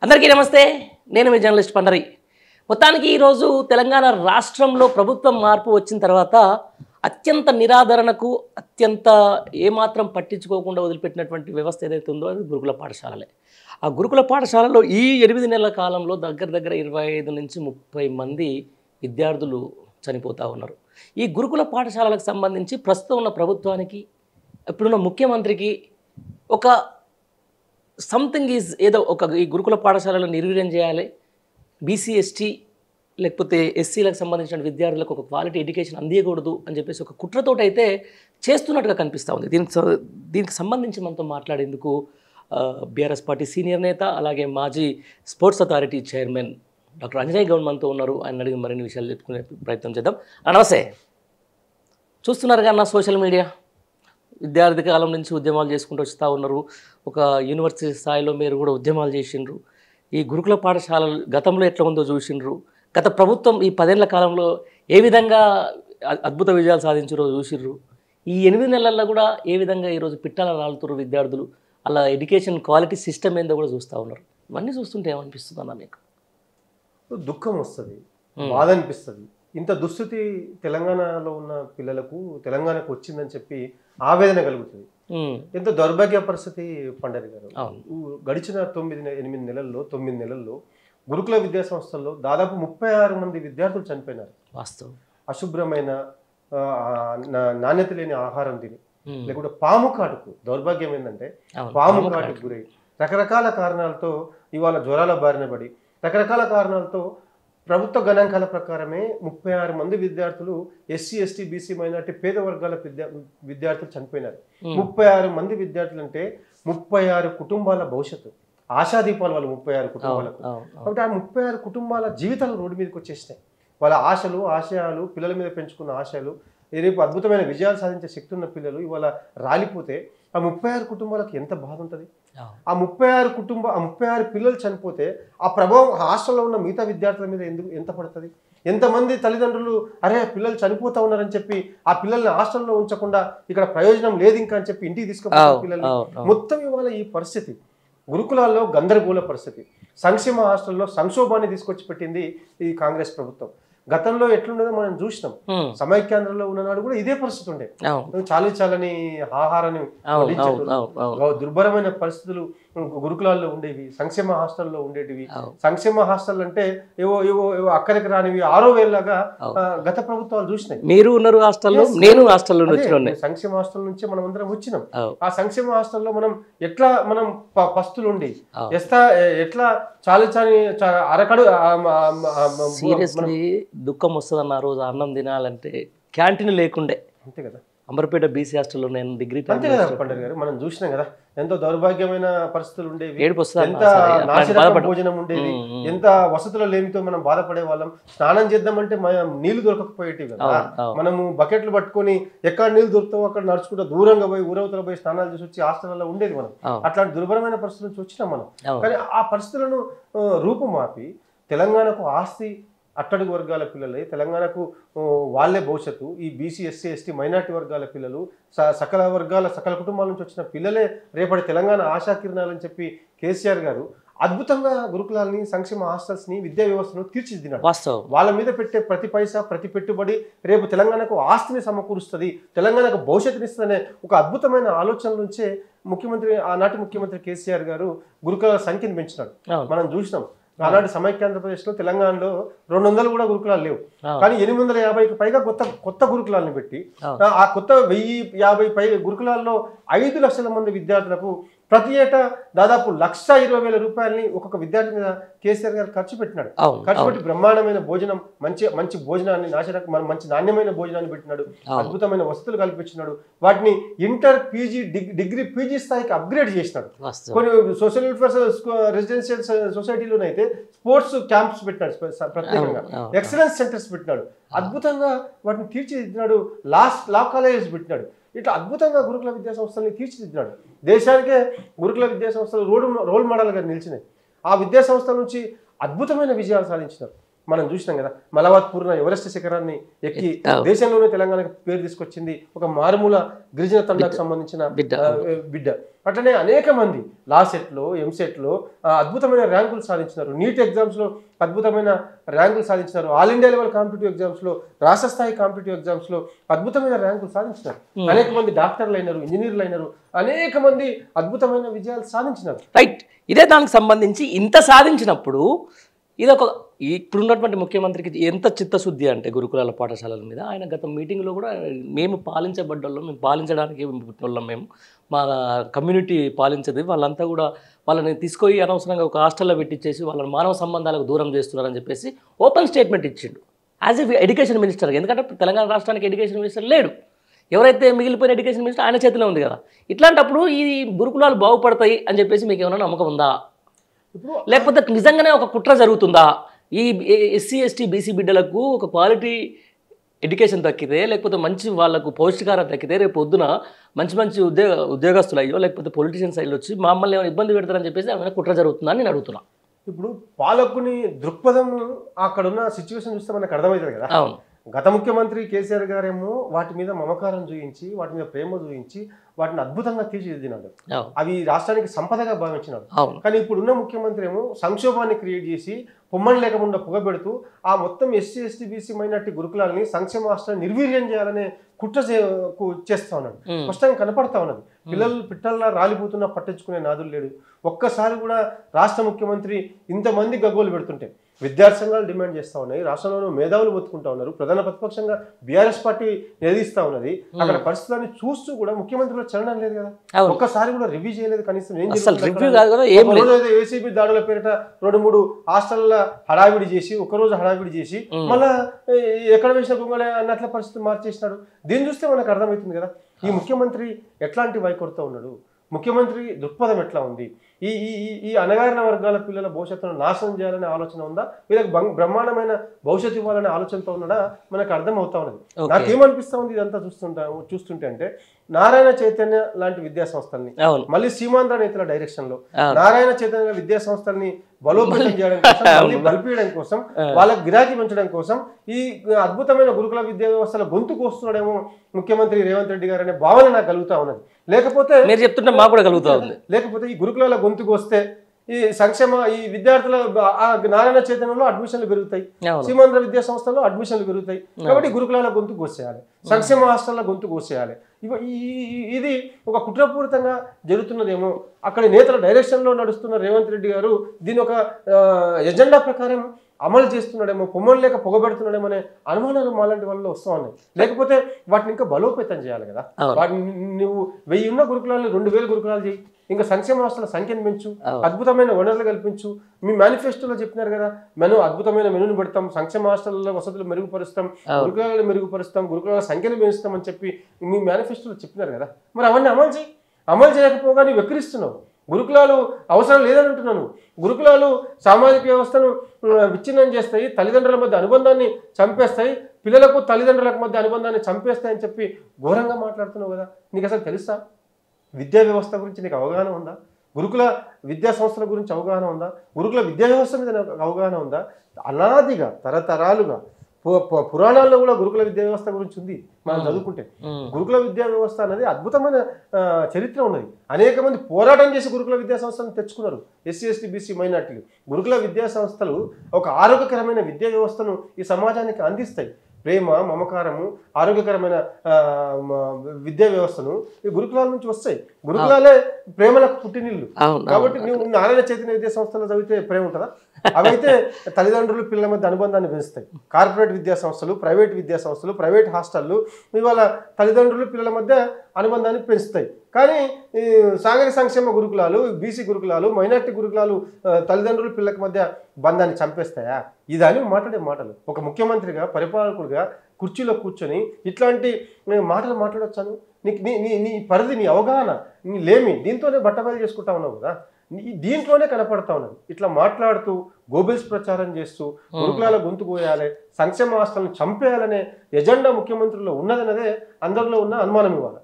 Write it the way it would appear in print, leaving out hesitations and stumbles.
అందరికీ నమస్తే. నేను మీ జర్నలిస్ట్ పండరి. మొత్తానికి ఈరోజు తెలంగాణ రాష్ట్రంలో ప్రభుత్వం మార్పు వచ్చిన తర్వాత అత్యంత నిరాదరణకు అత్యంత ఏమాత్రం పట్టించుకోకుండా వదిలిపెట్టినటువంటి వ్యవస్థ ఏదైతే ఉందో అది గురుకుల పాఠశాలలే. ఆ గురుకుల పాఠశాలలో ఈ 8 నెలల కాలంలో దగ్గర 25 నుంచి 30 మంది విద్యార్థులు చనిపోతూ ఉన్నారు. ఈ గురుకుల పాఠశాలలకు సంబంధించి ప్రస్తుతం ఉన్న ప్రభుత్వానికి ఇప్పుడున్న ముఖ్యమంత్రికి ఒక సంథింగ్ ఈజ్ ఏదో ఒక ఈ గురుకుల పాఠశాలలో నిర్వీర్యం చేయాలి, బీసీ ఎస్టీ లేకపోతే ఎస్సీలకు సంబంధించిన విద్యార్థులకు ఒక క్వాలిటీ ఎడ్యుకేషన్ అందియకూడదు అని చెప్పేసి ఒక కుట్రతోటి అయితే చేస్తున్నట్టుగా కనిపిస్తూ ఉంది. దీనికి సంబంధించి మనతో మాట్లాడేందుకు బీఆర్ఎస్ పార్టీ సీనియర్ నేత అలాగే మాజీ sports authority chairman doctor Anjay Goud మనతో ఉన్నారు. ఆయన అడిగిన మరిన్ని విషయాలు చెప్పుకునే ప్రయత్నం చేద్దాం. నమస్తే. చూస్తున్నారు కదా సోషల్ మీడియా, విద్యార్థి కాలం నుంచి ఉద్యమాలు చేసుకుంటూ వస్తూ ఉన్నారు. ఒక యూనివర్సిటీ స్థాయిలో మీరు కూడా ఉద్యమాలు చేసిండ్రు. ఈ గురుకుల పాఠశాలలు గతంలో ఎట్లా ఉందో చూసిండ్రు. గత ప్రభుత్వం ఈ 10 ఏళ్ల కాలంలో ఏ విధంగా అద్భుత విజయాలు సాధించారో చూసిండ్రు. ఈ 8 నెలల్లో కూడా ఏ విధంగా ఈరోజు పిట్టాల రాలుతున్నారు విద్యార్థులు, అలా ఎడ్యుకేషన్ క్వాలిటీ సిస్టమ్ ఏందో కూడా చూస్తూ ఉన్నారు. ఇవన్నీ చూస్తుంటే ఏమనిపిస్తుంది అన్న మీకు? దుఃఖం వస్తుంది, బాధ అనిపిస్తుంది. ఇంత దుస్థితి తెలంగాణలో ఉన్న పిల్లలకు తెలంగాణకు వచ్చిందని చెప్పి ఆవేదన కలుగుతుంది. ఎంత దౌర్భాగ్య పరిస్థితి పండరి గారు. గడిచిన 9 నెలల్లో 9 నెలల్లో గురుకుల విద్యా సంస్థల్లో దాదాపు 36 మంది విద్యార్థులు చనిపోయినారు. వాస్తవం. అశుభ్రమైన నాణ్యత లేని ఆహారం తిని, లేకుంటే పాము కాటుకు. దౌర్భాగ్యం ఏంటంటే పాము కాటుకు గురై రకరకాల కారణాలతో ఇవాళ జ్వరాల బారిన పడి రకరకాల కారణాలతో ప్రభుత్వ గణాంకాల ప్రకారమే 36 మంది విద్యార్థులు ఎస్సీ ఎస్టీ బీసీ మైనార్టీ పేద వర్గాల విద్యార్థులు చనిపోయినారు. 36 మంది విద్యార్థులు అంటే 36 కుటుంబాల భవిష్యత్తు, ఆశాదీపాలు వాళ్ళు 36 కుటుంబాలకు. కాబట్టి ఆ 36 కుటుంబాల జీవితాలు రోడ్డు మీదకి వచ్చేసినాయి. వాళ్ళ ఆశలు ఆశయాలు, పిల్లల మీద పెంచుకున్న ఆశయాలు, రేపు అద్భుతమైన విజయాలు సాధించే శక్తి ఉన్న పిల్లలు ఇవాళ రాలిపోతే ఆ 36 కుటుంబాలకు ఎంత బాధ ఉంటుంది. ఆ 36 పిల్లలు చనిపోతే ఆ ప్రభావం హాస్టల్లో ఉన్న మిగతా విద్యార్థుల మీద ఎంత పడుతుంది? ఎంతమంది తల్లిదండ్రులు అరే పిల్లలు చనిపోతా ఉన్నారని చెప్పి ఆ పిల్లల్ని హాస్టల్లో ఉంచకుండా ఇక్కడ ప్రయోజనం లేదు ఇంకా అని చెప్పి ఇంటికి తీసుకుపోతారు పిల్లల్ని. మొత్తం ఇవాళ ఈ పరిస్థితి గురుకులాల్లో గందరగోళ పరిస్థితి, సంక్షేమ హాస్టల్లో సంక్షోభాన్ని తీసుకొచ్చి పెట్టింది ఈ కాంగ్రెస్ ప్రభుత్వం. గతంలో ఎట్లుండదో మనం చూసినాం. సమైక్యాంధ్రలో ఉన్ననాడు కూడా ఇదే పరిస్థితి ఉండే. చాలని ఆహారాన్ని దుర్భరమైన పరిస్థితులు గురుకులాల్లో ఉండేవి, సంక్షేమ హాస్టల్లో ఉండేటివి. సంక్షేమ హాస్టల్ అంటే ఏవో ఏవో ఏవో అక్కడికి రానివి 6 వేలలాగా గత ప్రభుత్వాలు చూసినాయి. మీరు ఉన్నారు హాస్టల్లో, నేను హాస్టల్లో. సంక్షేమ హాస్టల్ నుంచి మనం అందరం వచ్చినాం. ఆ సంక్షేమ హాస్టల్లో ఎట్లా మనం పస్తులు ఉండి ఎట్లా చాలి అరకడు దుఃఖం వస్తుంది అన్న. రోజు అన్నం తినాలంటే క్యాంటీన్ లేకుండే. అంతే కదా. అంబర్పేట బీసీ హాస్టల్లో నేను డిగ్రీ అంతే కదా పండర్ గారు, మనం చూసినాం కదా. ఎంతో దౌర్భాగ్యమైన పరిస్థితులు ఉండేవి, ఎంత భోజనం ఉండేది, ఎంత వసతుల లేమితో మనం బాధపడే వాళ్ళం. స్నానం చేద్దామంటే నీళ్లు దొరకకపోయేటివి కదా. మనము బకెట్లు పట్టుకొని ఎక్కడ నీళ్లు దొరుకుతావో అక్కడ నడుచుకుంటూ దూరంగా పోయి ఊరవతల పోయి స్నానాలు చేసి వచ్చి హాస్టల్లో ఉండేది మనం. అట్లాంటి దుర్భరమైన పరిస్థితుల నుంచి వచ్చినాం మనం. కానీ ఆ పరిస్థితులను రూపుమాపి తెలంగాణకు ఆస్తి అట్టడుగు వర్గాల పిల్లలే, తెలంగాణకు వాళ్ళే భవిష్యత్తు. ఈ బీసీ ఎస్సీ ఎస్టీ మైనార్టీ వర్గాల పిల్లలు, సకల కుటుంబాల నుంచి వచ్చిన పిల్లలే రేపటి తెలంగాణ ఆశాకిరణాలని చెప్పి కేసీఆర్ గారు అద్భుతంగా గురుకులాలని, సంక్షేమ హాస్టల్స్ని, విద్యా వ్యవస్థను తీర్చిదిద్దినాడు. వాళ్ళ మీద పెట్టే ప్రతి పైసా, ప్రతి పెట్టుబడి రేపు తెలంగాణకు ఆస్తిని సమకూరుస్తుంది, తెలంగాణకు భవిష్యత్తునిస్తుందనే ఒక అద్భుతమైన ఆలోచన నుంచే ఆనాటి ముఖ్యమంత్రి కేసీఆర్ గారు గురుకులాల సంఖ్యను పెంచినాడు. మనం చూసినాం. ఆనాటి సమైక్యాంధ్రప్రదేశ్లో తెలంగాణలో 200 కూడా గురుకులాలు లేవు. కానీ 850కి పైగా కొత్త గురుకులాలను పెట్టి ఆ కొత్త 1050 గురుకులాల్లో 5 లక్షల మంది విద్యార్థులకు ప్రతి ఏటా దాదాపు 1,20,000 రూపాయలని ఒక్కొక్క విద్యార్థి మీద కేసీఆర్ గారు ఖర్చు పెట్టినాడు. ఖర్చు పెట్టి బ్రహ్మాండమైన భోజనం, మంచి భోజనాన్ని, మంచి నాణ్యమైన భోజనాన్ని పెట్టినాడు. అద్భుతమైన వసతులు కల్పించినాడు. వాటిని ఇంటర్ పీజీ డిగ్రీ పీజీ స్థాయికి అప్గ్రేడ్ చేసినాడు. కొన్ని సోషల్ వెల్ఫేర్ రెసిడెన్షియల్ సొసైటీలోనైతే స్పోర్ట్స్ క్యాంప్స్ పెట్టినాడు, ప్రత్యేకంగా ఎక్సలెన్స్ సెంటర్స్ పెట్టినాడు. అద్భుతంగా వాటిని తీర్చిదిద్దినాడు. లా కాలేజెస్ పెట్టినాడు. ఇట్లా అద్భుతంగా గురుకుల విద్యా సంస్థల్ని తీర్చిదిద్దినాడు. దేశానికే గురుకుల విద్యా సంస్థలు రోల్ మోడల్గా నిలిచినాయి. ఆ విద్యా సంస్థల నుంచి అద్భుతమైన విజయాలు సాధించినారు. మనం చూసినాం కదా. మలబాద్ పూర్ణ ఎవరెస్ట్ శిఖరాన్ని ఎక్కి దేశంలోనే తెలంగాణకు పేరు తీసుకొచ్చింది ఒక మారుమూల గిరిజన తండాకు సంబంధించిన బిడ్డ. అట్లనే అనేక మంది లా సెట్లో ఎంసెట్లో అద్భుతమైన ర్యాంకులు సాధించినారు. నీట్ ఎగ్జామ్స్లో అద్భుతమైన ర్యాంకులు సాధించినారు. ఆల్ ఇండియా లెవెల్ కాంపిటేటివ్ ఎగ్జామ్స్లో, రాష్ట్ర స్థాయి కాంపిటేటివ్ ఎగ్జామ్స్లో అద్భుతమైన ర్యాంకులు సాధించినారు. అనేక మంది డాక్టర్లు అయినారు, ఇంజనీర్లు అయినారు, అనేక మంది అద్భుతమైన విజయాలు సాధించినారు. రైట్. ఇదే దానికి సంబంధించి ఇంత సాధించినప్పుడు ఇదొక ఇప్పుడున్నటువంటి ముఖ్యమంత్రికి ఎంత చిత్తశుద్ధి అంటే గురుకులాల పాఠశాలల మీద. ఆయన గత మీటింగ్లో కూడా మేము పాలించబడ్డోళ్ళం, మేము పాలించడానికి పుట్టినోళ్ళం, మేము మా కమ్యూనిటీ పాలించదు, వాళ్ళంతా కూడా వాళ్ళని తీసుకొని అనవసరంగా ఒక హాస్టల్లో పెట్టించేసి వాళ్ళని మానవ సంబంధాలకు దూరం చేస్తున్నారని చెప్పేసి ఓపెన్ స్టేట్మెంట్ ఇచ్చిండు యాజ్ ఎ ఎడ్యుకేషన్ మినిస్టర్. ఎందుకంటే తెలంగాణ రాష్ట్రానికి ఎడ్యుకేషన్ మినిస్టర్ లేడు. ఎవరైతే మిగిలిపోయిన ఎడ్యుకేషన్ మినిస్టర్ ఆయన చేతిలో ఉంది కదా. ఇట్లాంటప్పుడు ఈ గురుకులాలు బాగుపడతాయి అని చెప్పేసి మీకు ఏమైనా నమ్మకం ఉందా? లేకపోతే నిజంగానే ఒక కుట్ర జరుగుతుందా? ఈ ఎస్సీ ఎస్టీ బీసీ బిడ్డలకు ఒక క్వాలిటీ ఎడ్యుకేషన్ దక్కితే, లేకపోతే మంచి వాళ్ళకు పౌష్టికారం దక్కితే రేపు పొద్దున మంచి మంచి ఉద్యోగస్తులు అయ్యో లేకపోతే పొలిటీషియన్స్ అయ్యి వచ్చి మమ్మల్ని ఏమైనా ఇబ్బంది పెడతారని చెప్పేసి ఏమైనా కుట్ర జరుగుతుందని నేను అడుగుతున్నా. ఇప్పుడు పాలకుని దృక్పథం అక్కడున్న సిచ్యువేషన్ చూస్తే మనకు అర్థమవుతుంది కదా. అవును. గత ముఖ్యమంత్రి కేసీఆర్ గారేమో వాటి మీద మమకారం చూయించి, వాటి మీద ప్రేమ చూయించి వాటిని అద్భుతంగా తీర్చిదిద్దినాడు. అవి రాష్ట్రానికి సంపదగా భావించినాడు. కానీ ఇప్పుడున్న ముఖ్యమంత్రి ఏమో సంక్షోభాన్ని క్రియేట్ చేసి పొమ్మని లేకుండా పొగబెడుతూ ఆ మొత్తం ఎస్సీ ఎస్టీ బీసీ మైనార్టీ గురుకులాలని సంక్షేమ రాష్ట్రాన్ని నిర్వీర్యం చేయాలనే కుట్ర చేస్తా ఉన్నాడు. స్పష్టంగా కనపడతా ఉన్నది. పిల్లలు పిట్టల్లా రాలిపోతున్నా పట్టించుకునే నాదులు లేడు. ఒక్కసారి కూడా రాష్ట్ర ముఖ్యమంత్రి ఇంతమంది గగ్గోలు పెడుతుంటే విద్యార్థి సంఘాలు డిమాండ్ చేస్తూ ఉన్నాయి, రాష్ట్రంలో మేధావులు బతుకుంటా ఉన్నారు, ప్రధాన ప్రతిపక్షంగా బీఆర్ఎస్ పార్టీ నిలదీస్తా ఉన్నది. అక్కడ పరిస్థితున్ని చూస్తూ కూడా ముఖ్యమంత్రి కూడా చలనం లేదు కదా. ఒక్కసారి కూడా రివ్యూ చేయలేదు. కనీసం ఏసీబీ దాడుల పేరిట 2-3 హాస్టల్ల హడావిడి చేసి, ఒకరోజు హడావిడి చేసి మళ్ళా ఎక్కడ వేసిన గుంగలే అన్నట్ల పరిస్థితి మార్చేసినాడు. దీన్ని చూస్తే మనకు అర్థమవుతుంది కదా ఈ ముఖ్యమంత్రి ఎట్లాంటి వైఖరితో ఉన్నాడు, ముఖ్యమంత్రి దృక్పథం ఎట్లా ఉంది. ఈ ఈ అణగారిన వర్గాల పిల్లల భవిష్యత్తును నాశనం చేయాలనే ఆలోచన ఉందా, వీళ్ళకి బ్రహ్మాండమైన భవిష్యత్తు ఇవ్వాలనే ఆలోచనతో ఉన్నాడా మనకు అర్థం అవుతా ఉన్నది. నాకేమనిపిస్తా ఉంది ఇదంతా చూస్తుంటే అంటే నారాయణ చైతన్య లాంటి విద్యా సంస్థల్ని, మళ్ళీ సీమాంధ్ర నేతల డైరెక్షన్ లో నారాయణ చైతన్య విద్యా సంస్థల్ని బలోపేతం చేయడం కోసం, మళ్ళీ బలిపీయడం కోసం, వాళ్ళకి గిరాకీ పెంచడం కోసం ఈ అద్భుతమైన గురుకుల విద్యా వ్యవస్థల గొంతుకు వస్తున్నాడేమో ముఖ్యమంత్రి రేవంత్ రెడ్డి గారు అనే భావన నాకు కలుగుతా ఉన్నది. లేకపోతే మీరు చెప్తుంటే మాకు కూడా కలుగుతా ఉంది. లేకపోతే ఈ గురుకులాల గొంతుకు వస్తే ఈ సంక్షేమ ఈ విద్యార్థుల నారాయణ చైతన్యంలో అడ్మిషన్లు పెరుగుతాయి, సీమాంధ్ర విద్యా సంస్థల్లో అడ్మిషన్లు పెరుగుతాయి. కాబట్టి గురుకులాల గొంతుకు వచ్చేయాలి, సంక్షేమ హాస్టల్ల గొంతుకు వచ్చేయాలి. ఇది ఒక కుట్రపూరితంగా జరుగుతున్నదేమో. అక్కడ నేతల డైరెక్షన్లో నడుస్తున్న రేవంత్ రెడ్డి గారు దీని ఒక ఎజెండా ప్రకారం అమలు చేస్తున్నాడేమో, పొమ్మలు లేక పొగబెడుతున్నాడేమో అనే అనుమానాలు మాలాంటి వాళ్ళలో వస్తూ ఉన్నాయి. లేకపోతే వాటిని ఇంకా బలోపేతం చేయాలి కదా. వాటిని నువ్వు 1000 ఉన్న గురుకులాలను 2000 గురుకులాలు చేయి, ఇంకా సంక్షేమ హాస్టల్ సంఖ్యను పెంచు, అద్భుతమైన వనరులు కల్పించు. మీ మేనిఫెస్టోలో చెప్పినారు కదా, మెను అద్భుతమైన మెనూని పెడతాం, సంక్షేమ హాస్టల్లో వసతులు మెరుగుపరుస్తాం, గురుకులాలను మెరుగుపరుస్తాం, గురుకులాల సంఖ్యను పెంచుతామని చెప్పి మీ మేనిఫెస్టోలో చెప్పినారు కదా. మరి అవన్నీ అమలు చేయకపోగా నీవు వెక్కిరిస్తున్నావు. గురుకులాలు అవసరం లేదని అంటున్నాను. గురుకులాలు సామాజిక వ్యవస్థను విచ్ఛిన్నం చేస్తాయి, తల్లిదండ్రుల మధ్య అనుబంధాన్ని చంపేస్తాయి, పిల్లలకు తల్లిదండ్రులకు మధ్య అనుబంధాన్ని చంపేస్తాయని చెప్పి ఘోరంగా మాట్లాడుతున్నావు కదా. నీకు అసలు తెలుసా? విద్యా వ్యవస్థ గురించి నీకు అవగాహన ఉందా? గురుకుల విద్యా సంస్థల గురించి అవగాహన ఉందా? గురుకుల విద్యా వ్యవస్థ మీద అవగాహన ఉందా? అనాదిగా తరతరాలుగా పురాణాల్లో కూడా గురుకుల విద్యా వ్యవస్థ గురించి ఉంది. మనం చదువుకుంటే గురుకుల విద్యా వ్యవస్థ అనేది అద్భుతమైన చరిత్ర ఉన్నది. అనేక మంది పోరాటం చేసి గురుకుల విద్యా సంస్థలను తెచ్చుకున్నారు ఎస్సీ ఎస్టీ బీసీ మైనార్టీలు. గురుకుల విద్యా సంస్థలు ఒక ఆరోగ్యకరమైన విద్యా వ్యవస్థను ఈ సమాజానికి అందిస్తాయి. ప్రేమ, మమకారము, ఆరోగ్యకరమైన విద్యా వ్యవస్థను ఈ గురుకులాల నుంచి వస్తాయి. గురుకులాలే ప్రేమలకు పుట్టినిల్లు. కాబట్టి నువ్వు నారాయణ చైతన్య విద్యా సంస్థలో చదివితే ప్రేమ ఉంటుందా? అవైతే తల్లిదండ్రులు పిల్లల మధ్య అనుబంధాన్ని పెంచుతాయి. కార్పొరేట్ విద్యా సంస్థలు, ప్రైవేట్ విద్యా సంస్థలు, ప్రైవేట్ హాస్టళ్ళు ఇవాళ తల్లిదండ్రులు పిల్లల మధ్య అనుబంధాన్ని పెంచుతాయి. కానీ సాంఘిక సంక్షేమ గురుకులాలు, బీసీ గురుకులాలు, మైనార్టీ గురుకులాలు తల్లిదండ్రులు పిల్లల మధ్య బంధాన్ని చంపేస్తాయా? ఇదని మాట్లాడే మాటలు. ఒక ముఖ్యమంత్రిగా, పరిపాలకుడిగా కుర్చీలో కూర్చొని ఇట్లాంటి మాటలు మాట్లాడొచ్చాను? నీకు నీ పరిధి, నీ అవగాహన, నీ లేమి దీంతోనే బట్టబయలు చేసుకుంటా ఉన్నావు కదా. దీంట్లోనే కనపడతా ఉన్నది. ఇట్లా మాట్లాడుతూ గోబెల్స్ ప్రచారం చేస్తూ గురుకులాల గొంతు కోయాలి, సంక్షేమ హాస్టల్ని చంపేయాలనే ఎజెండా ముఖ్యమంత్రుల్లో ఉన్నదన్నదే అందరిలో ఉన్న అనుమానం ఇవ్వాలి.